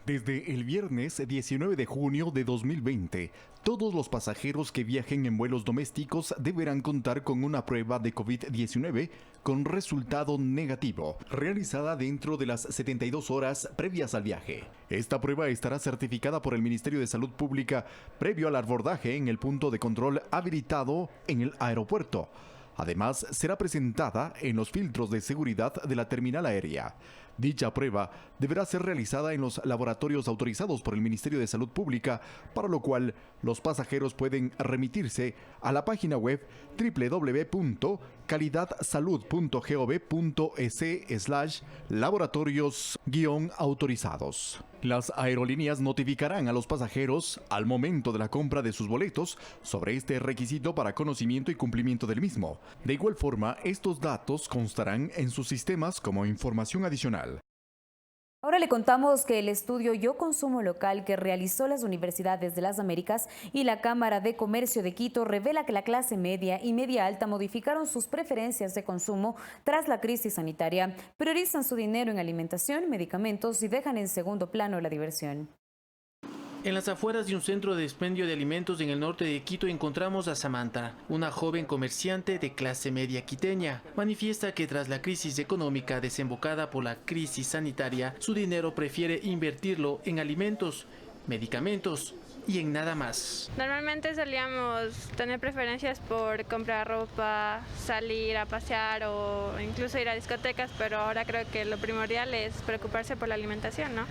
Desde el viernes 19 de junio de 2020, todos los pasajeros que viajen en vuelos domésticos deberán contar con una prueba de COVID-19 con resultado negativo, realizada dentro de las 72 horas previas al viaje. Esta prueba estará certificada por el Ministerio de Salud Pública previo al abordaje en el punto de control habilitado en el aeropuerto. Además, será presentada en los filtros de seguridad de la terminal aérea. Dicha prueba deberá ser realizada en los laboratorios autorizados por el Ministerio de Salud Pública, para lo cual los pasajeros pueden remitirse a la página web www.calidadsalud.gov.es/laboratorios-autorizados. Las aerolíneas notificarán a los pasajeros al momento de la compra de sus boletos sobre este requisito para conocimiento y cumplimiento del mismo. De igual forma, estos datos constarán en sus sistemas como información adicional. Ahora le contamos que el estudio Yo Consumo Local que realizó las Universidades de las Américas y la Cámara de Comercio de Quito revela que la clase media y media alta modificaron sus preferencias de consumo tras la crisis sanitaria. Priorizan su dinero en alimentación, medicamentos y dejan en segundo plano la diversión. En las afueras de un centro de expendio de alimentos en el norte de Quito encontramos a Samantha, una joven comerciante de clase media quiteña. Manifiesta que tras la crisis económica desembocada por la crisis sanitaria, su dinero prefiere invertirlo en alimentos, medicamentos y en nada más. Normalmente solíamos tener preferencias por comprar ropa, salir a pasear o incluso ir a discotecas, pero ahora creo que lo primordial es preocuparse por la alimentación, ¿no?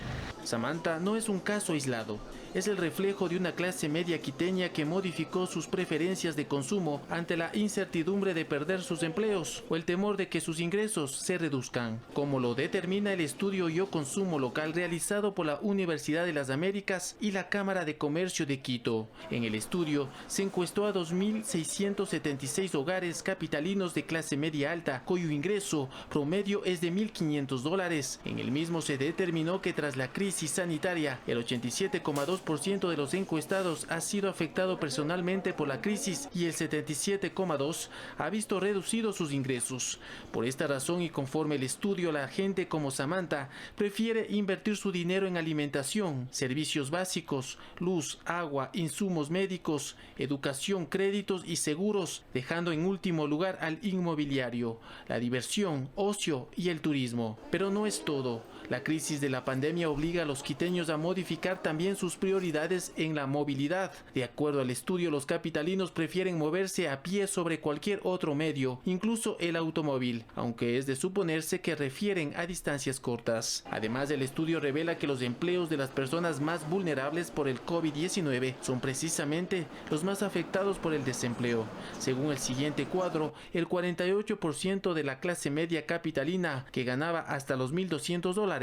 Samantha no es un caso aislado. Es el reflejo de una clase media quiteña que modificó sus preferencias de consumo ante la incertidumbre de perder sus empleos o el temor de que sus ingresos se reduzcan, como lo determina el estudio Yo Consumo Local realizado por la Universidad de las Américas y la Cámara de Comercio de Quito. En el estudio se encuestó a 2.676 hogares capitalinos de clase media alta, cuyo ingreso promedio es de $1.500. En el mismo se determinó que tras la crisis crisis sanitaria. El 87,2% de los encuestados ha sido afectado personalmente por la crisis y el 77,2% ha visto reducidos sus ingresos. Por esta razón y conforme el estudio, la gente como Samantha prefiere invertir su dinero en alimentación, servicios básicos, luz, agua, insumos médicos, educación, créditos y seguros, dejando en último lugar al inmobiliario, la diversión, ocio y el turismo. Pero no es todo. La crisis de la pandemia obliga a los quiteños a modificar también sus prioridades en la movilidad. De acuerdo al estudio, los capitalinos prefieren moverse a pie sobre cualquier otro medio, incluso el automóvil, aunque es de suponerse que refieren a distancias cortas. Además, el estudio revela que los empleos de las personas más vulnerables por el COVID-19 son precisamente los más afectados por el desempleo. Según el siguiente cuadro, el 48% de la clase media capitalina, que ganaba hasta los $1,200,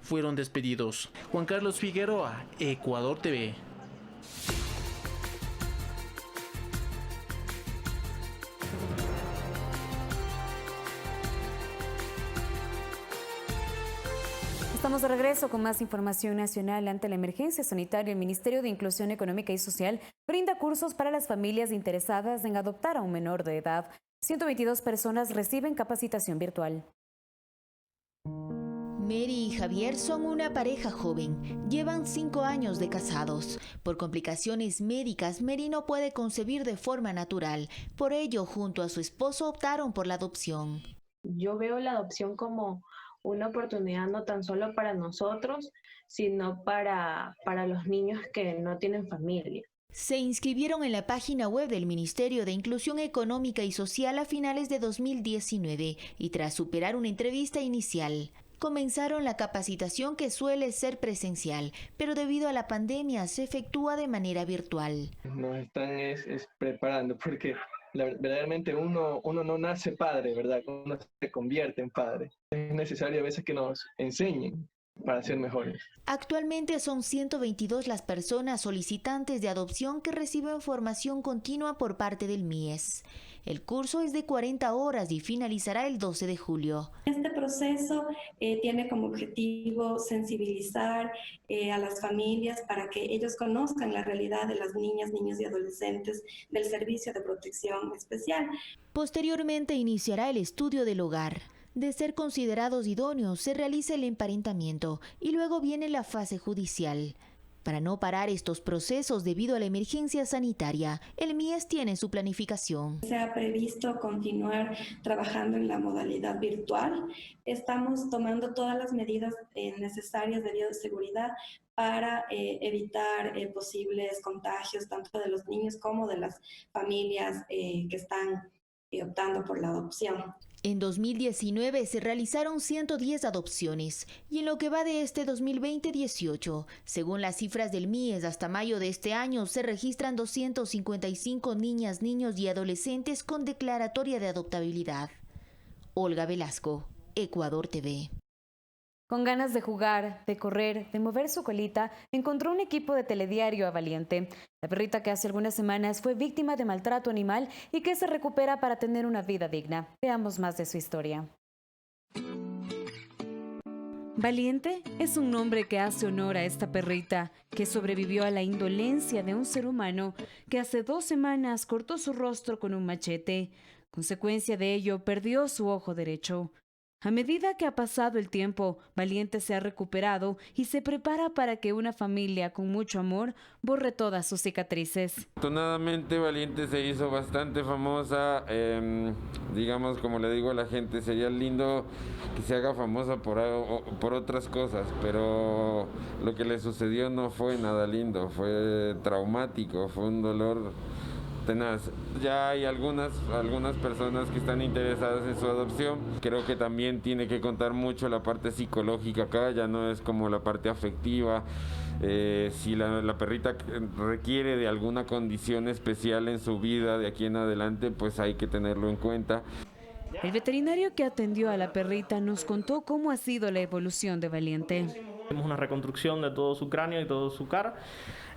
fueron despedidos. Juan Carlos Figueroa, Ecuador TV. Estamos de regreso con más información nacional. Ante la emergencia sanitaria, el Ministerio de Inclusión Económica y Social brinda cursos para las familias interesadas en adoptar a un menor de edad. 122 personas reciben capacitación virtual. Mary y Javier son una pareja joven. Llevan 5 años de casados. Por complicaciones médicas, Mary no puede concebir de forma natural. Por ello, junto a su esposo, optaron por la adopción. Yo veo la adopción como una oportunidad no tan solo para nosotros, sino para los niños que no tienen familia. Se inscribieron en la página web del Ministerio de Inclusión Económica y Social a finales de 2019 y tras superar una entrevista inicial, comenzaron la capacitación que suele ser presencial, pero debido a la pandemia se efectúa de manera virtual. Nos están preparando porque verdaderamente uno no nace padre, ¿verdad? Uno se convierte en padre. Es necesario a veces que nos enseñen para ser mejores. Actualmente son 122 las personas solicitantes de adopción que reciben formación continua por parte del MIES. El curso es de 40 horas y finalizará el 12 de julio. Este proceso tiene como objetivo sensibilizar a las familias para que ellos conozcan la realidad de las niñas, niños y adolescentes del Servicio de Protección Especial. Posteriormente iniciará el estudio del hogar. De ser considerados idóneos, se realiza el emparentamiento y luego viene la fase judicial. Para no parar estos procesos debido a la emergencia sanitaria, el MIES tiene su planificación. Se ha previsto continuar trabajando en la modalidad virtual. Estamos tomando todas las medidas necesarias de bioseguridad para evitar posibles contagios tanto de los niños como de las familias que están optando por la adopción. En 2019 se realizaron 110 adopciones y en lo que va de este 2020, 18. Según las cifras del MIES, hasta mayo de este año se registran 255 niñas, niños y adolescentes con declaratoria de adoptabilidad. Olga Velasco, Ecuador TV. Con ganas de jugar, de correr, de mover su colita, encontró un equipo de Telediario a Valiente. La perrita que hace algunas semanas fue víctima de maltrato animal y que se recupera para tener una vida digna. Veamos más de su historia. Valiente es un nombre que hace honor a esta perrita que sobrevivió a la indolencia de un ser humano que hace 2 semanas cortó su rostro con un machete. Consecuencia de ello, perdió su ojo derecho. A medida que ha pasado el tiempo, Valiente se ha recuperado y se prepara para que una familia con mucho amor borre todas sus cicatrices. Afortunadamente Valiente se hizo bastante famosa, digamos, como le digo a la gente, sería lindo que se haga famosa por otras cosas, pero lo que le sucedió no fue nada lindo, fue traumático, fue un dolor tenaz. Ya hay algunas personas que están interesadas en su adopción. Creo que también tiene que contar mucho la parte psicológica acá, ya no es como la parte afectiva. Si la perrita requiere de alguna condición especial en su vida de aquí en adelante, pues hay que tenerlo en cuenta. El veterinario que atendió a la perrita nos contó cómo ha sido la evolución de Valiente. Hicimos una reconstrucción de todo su cráneo y toda su cara,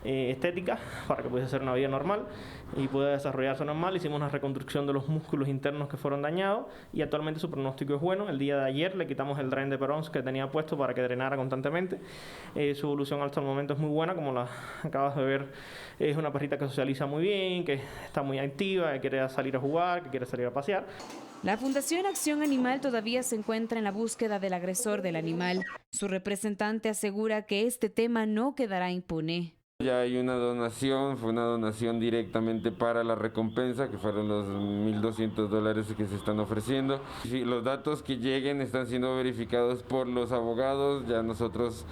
estética, para que pudiese hacer una vida normal y pueda desarrollarse normal. Hicimos una reconstrucción de los músculos internos que fueron dañados y actualmente su pronóstico es bueno. El día de ayer le quitamos el drain de Perons que tenía puesto para que drenara constantemente. Su evolución hasta el momento es muy buena, como la acabas de ver. Es una perrita que socializa muy bien, que está muy activa, que quiere salir a jugar, que quiere salir a pasear. La Fundación Acción Animal todavía se encuentra en la búsqueda del agresor del animal. Su representante asegura que este tema no quedará impune. Ya hay una donación, fue una donación directamente para la recompensa, que fueron los $1,200 que se están ofreciendo. Sí, los datos que lleguen están siendo verificados por los abogados, ya nosotros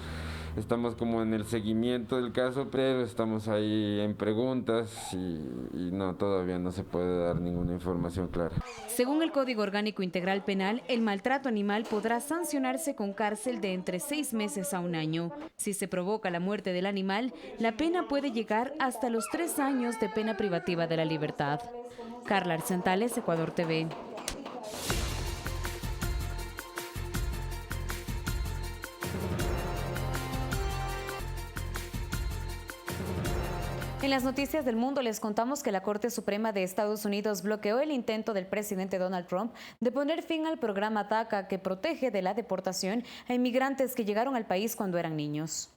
estamos como en el seguimiento del caso, pero estamos ahí en preguntas y no, todavía no se puede dar ninguna información clara. Según el Código Orgánico Integral Penal, el maltrato animal podrá sancionarse con cárcel de entre 6 meses a 1 año. Si se provoca la muerte del animal, la pena puede llegar hasta los 3 años de pena privativa de la libertad. Carla Arcentales, Ecuador TV. En las noticias del mundo les contamos que la Corte Suprema de Estados Unidos bloqueó el intento del presidente Donald Trump de poner fin al programa DACA, que protege de la deportación a inmigrantes que llegaron al país cuando eran niños.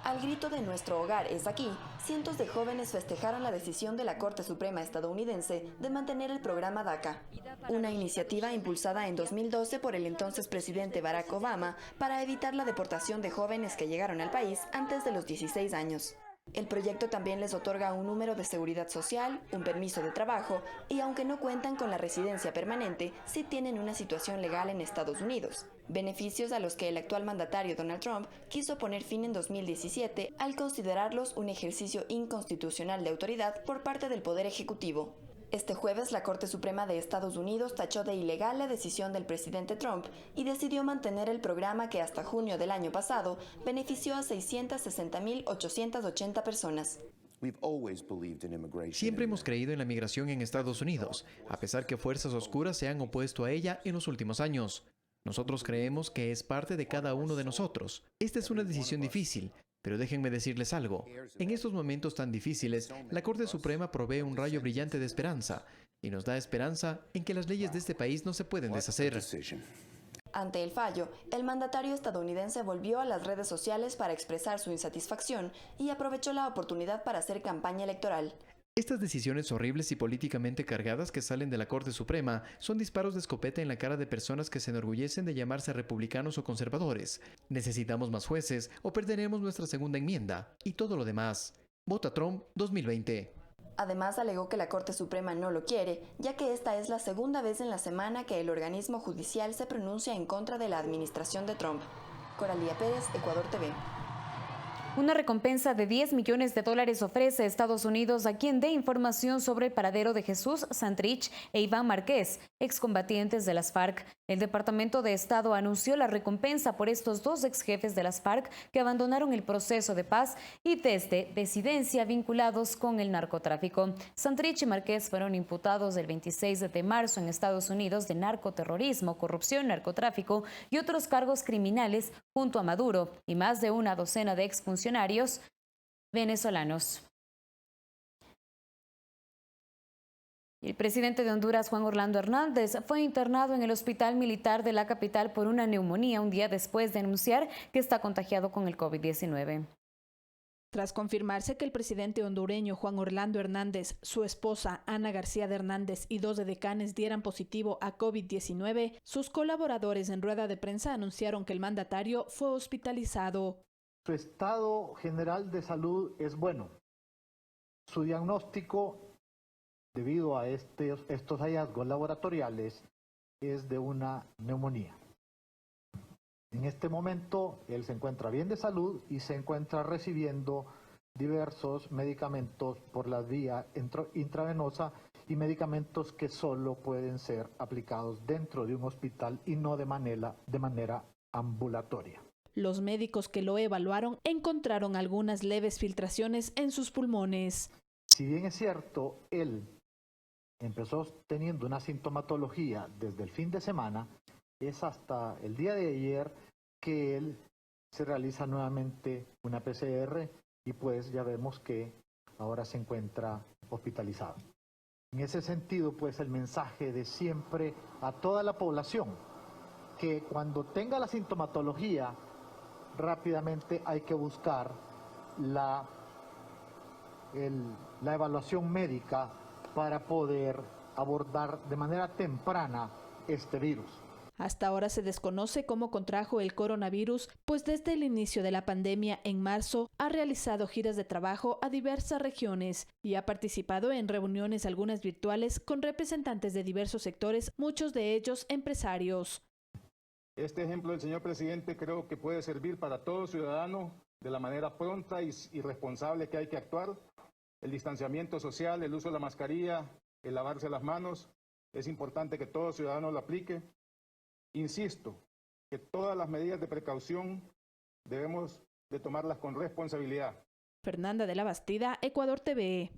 Al grito de "Nuestro hogar es aquí", cientos de jóvenes festejaron la decisión de la Corte Suprema estadounidense de mantener el programa DACA, una iniciativa impulsada en 2012 por el entonces presidente Barack Obama para evitar la deportación de jóvenes que llegaron al país antes de los 16 años. El proyecto también les otorga un número de seguridad social, un permiso de trabajo y, aunque no cuentan con la residencia permanente, sí tienen una situación legal en Estados Unidos. Beneficios a los que el actual mandatario Donald Trump quiso poner fin en 2017 al considerarlos un ejercicio inconstitucional de autoridad por parte del Poder Ejecutivo. Este jueves, la Corte Suprema de Estados Unidos tachó de ilegal la decisión del presidente Trump y decidió mantener el programa que hasta junio del año pasado benefició a 660.880 personas. Siempre hemos creído en la migración en Estados Unidos, a pesar que fuerzas oscuras se han opuesto a ella en los últimos años. Nosotros creemos que es parte de cada uno de nosotros. Esta es una decisión difícil, pero déjenme decirles algo. En estos momentos tan difíciles, la Corte Suprema provee un rayo brillante de esperanza y nos da esperanza en que las leyes de este país no se pueden deshacer. Ante el fallo, el mandatario estadounidense volvió a las redes sociales para expresar su insatisfacción y aprovechó la oportunidad para hacer campaña electoral. Estas decisiones horribles y políticamente cargadas que salen de la Corte Suprema son disparos de escopeta en la cara de personas que se enorgullecen de llamarse republicanos o conservadores. Necesitamos más jueces o perderemos nuestra segunda enmienda y todo lo demás. Vota Trump 2020. Además, alegó que la Corte Suprema no lo quiere, ya que esta es la segunda vez en la semana que el organismo judicial se pronuncia en contra de la administración de Trump. Coralía Pérez, Ecuador TV. Una recompensa de $10 millones ofrece Estados Unidos a quien dé información sobre el paradero de Jesús Santrich e Iván Márquez, excombatientes de las FARC. El Departamento de Estado anunció la recompensa por estos 2 exjefes de las FARC que abandonaron el proceso de paz y desde disidencia vinculados con el narcotráfico. Santrich y Márquez fueron imputados el 26 de marzo en Estados Unidos de narcoterrorismo, corrupción, narcotráfico y otros cargos criminales junto a Maduro y más de una docena de exfuncionarios venezolanos. El presidente de Honduras, Juan Orlando Hernández, fue internado en el hospital militar de la capital por una neumonía un día después de anunciar que está contagiado con el COVID-19. Tras confirmarse que el presidente hondureño Juan Orlando Hernández, su esposa Ana García de Hernández y 2 edecanes dieran positivo a COVID-19, sus colaboradores en rueda de prensa anunciaron que el mandatario fue hospitalizado. Su estado general de salud es bueno. Su diagnóstico, debido a estos hallazgos laboratoriales, es de una neumonía. En este momento, él se encuentra bien de salud y se encuentra recibiendo diversos medicamentos por la vía intravenosa y medicamentos que solo pueden ser aplicados dentro de un hospital y no de manera ambulatoria. Los médicos que lo evaluaron encontraron algunas leves filtraciones en sus pulmones. Si bien es cierto, él empezó teniendo una sintomatología desde el fin de semana, es hasta el día de ayer que él se realiza nuevamente una PCR y pues ya vemos que ahora se encuentra hospitalizado. En ese sentido, pues el mensaje de siempre a toda la población, que cuando tenga la sintomatología, rápidamente hay que buscar la evaluación médica para poder abordar de manera temprana este virus. Hasta ahora se desconoce cómo contrajo el coronavirus, pues desde el inicio de la pandemia en marzo ha realizado giras de trabajo a diversas regiones y ha participado en reuniones, algunas virtuales, con representantes de diversos sectores, muchos de ellos empresarios. Este ejemplo del señor presidente creo que puede servir para todo ciudadano de la manera pronta y responsable que hay que actuar. El distanciamiento social, el uso de la mascarilla, el lavarse las manos, es importante que todo ciudadano lo aplique. Insisto, que todas las medidas de precaución debemos de tomarlas con responsabilidad. Fernanda de la Bastida, Ecuador TV.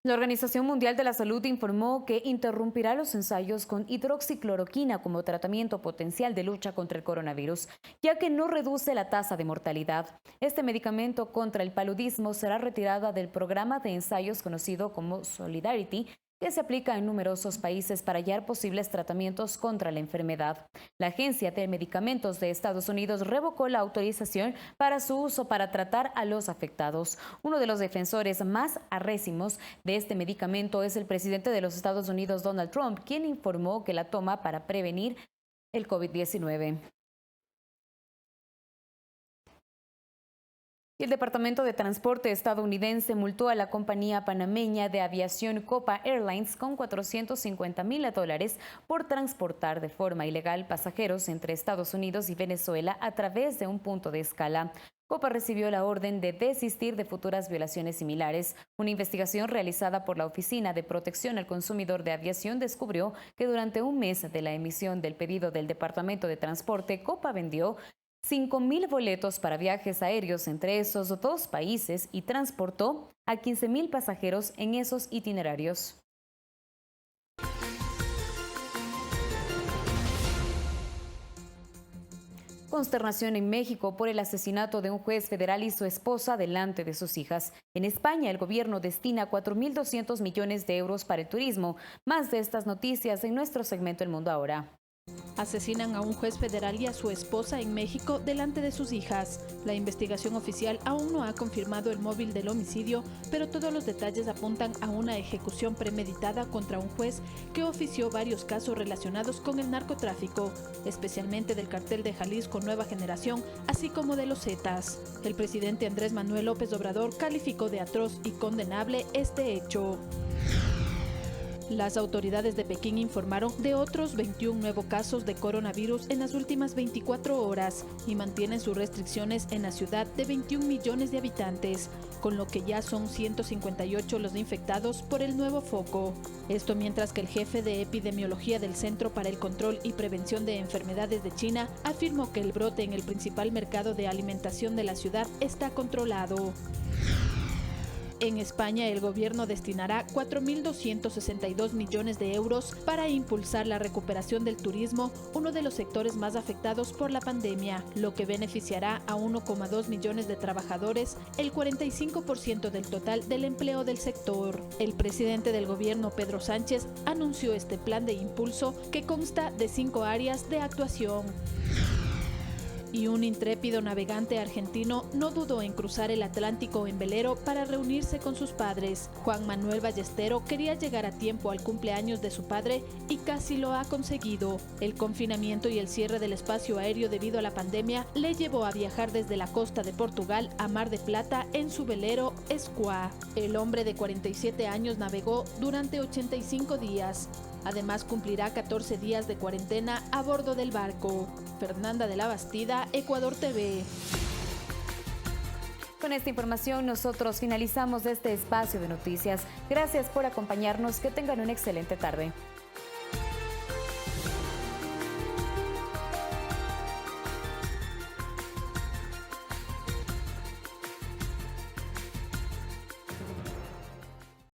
La Organización Mundial de la Salud informó que interrumpirá los ensayos con hidroxicloroquina como tratamiento potencial de lucha contra el coronavirus, ya que no reduce la tasa de mortalidad. Este medicamento contra el paludismo será retirado del programa de ensayos conocido como Solidarity, que se aplica en numerosos países para hallar posibles tratamientos contra la enfermedad. La Agencia de Medicamentos de Estados Unidos revocó la autorización para su uso para tratar a los afectados. Uno de los defensores más acérrimos de este medicamento es el presidente de los Estados Unidos, Donald Trump, quien informó que la toma para prevenir el COVID-19. El Departamento de Transporte estadounidense multó a la compañía panameña de aviación Copa Airlines con $450,000 por transportar de forma ilegal pasajeros entre Estados Unidos y Venezuela a través de un punto de escala. Copa recibió la orden de desistir de futuras violaciones similares. Una investigación realizada por la Oficina de Protección al Consumidor de Aviación descubrió que durante un mes de la emisión del pedido del Departamento de Transporte, Copa vendió 5,000 boletos para viajes aéreos entre esos dos países y transportó a 15,000 pasajeros en esos itinerarios. Consternación en México por el asesinato de un juez federal y su esposa delante de sus hijas. En España, el gobierno destina 4.200 millones de euros para el turismo. Más de estas noticias en nuestro segmento El Mundo Ahora. Asesinan a un juez federal y a su esposa en México delante de sus hijas. La investigación oficial aún no ha confirmado el móvil del homicidio, pero todos los detalles apuntan a una ejecución premeditada contra un juez que ofició varios casos relacionados con el narcotráfico, especialmente del cartel de Jalisco Nueva Generación, así como de los Zetas. El presidente Andrés Manuel López Obrador calificó de atroz y condenable este hecho. Las autoridades de Pekín informaron de otros 21 nuevos casos de coronavirus en las últimas 24 horas y mantienen sus restricciones en la ciudad de 21 millones de habitantes, con lo que ya son 158 los infectados por el nuevo foco. Esto mientras que el jefe de epidemiología del Centro para el Control y Prevención de Enfermedades de China afirmó que el brote en el principal mercado de alimentación de la ciudad está controlado. En España, el gobierno destinará 4.262 millones de euros para impulsar la recuperación del turismo, uno de los sectores más afectados por la pandemia, lo que beneficiará a 1,2 millones de trabajadores, el 45% del total del empleo del sector. El presidente del gobierno, Pedro Sánchez, anunció este plan de impulso que consta de 5 áreas de actuación. Y un intrépido navegante argentino no dudó en cruzar el Atlántico en velero para reunirse con sus padres. Juan Manuel Ballestero quería llegar a tiempo al cumpleaños de su padre y casi lo ha conseguido. El confinamiento y el cierre del espacio aéreo debido a la pandemia le llevó a viajar desde la costa de Portugal a Mar de Plata en su velero Esquá. El hombre de 47 años navegó durante 85 días. Además, cumplirá 14 días de cuarentena a bordo del barco. Fernanda de la Bastida, Ecuador TV. Con esta información nosotros finalizamos este espacio de noticias. Gracias por acompañarnos. Que tengan una excelente tarde.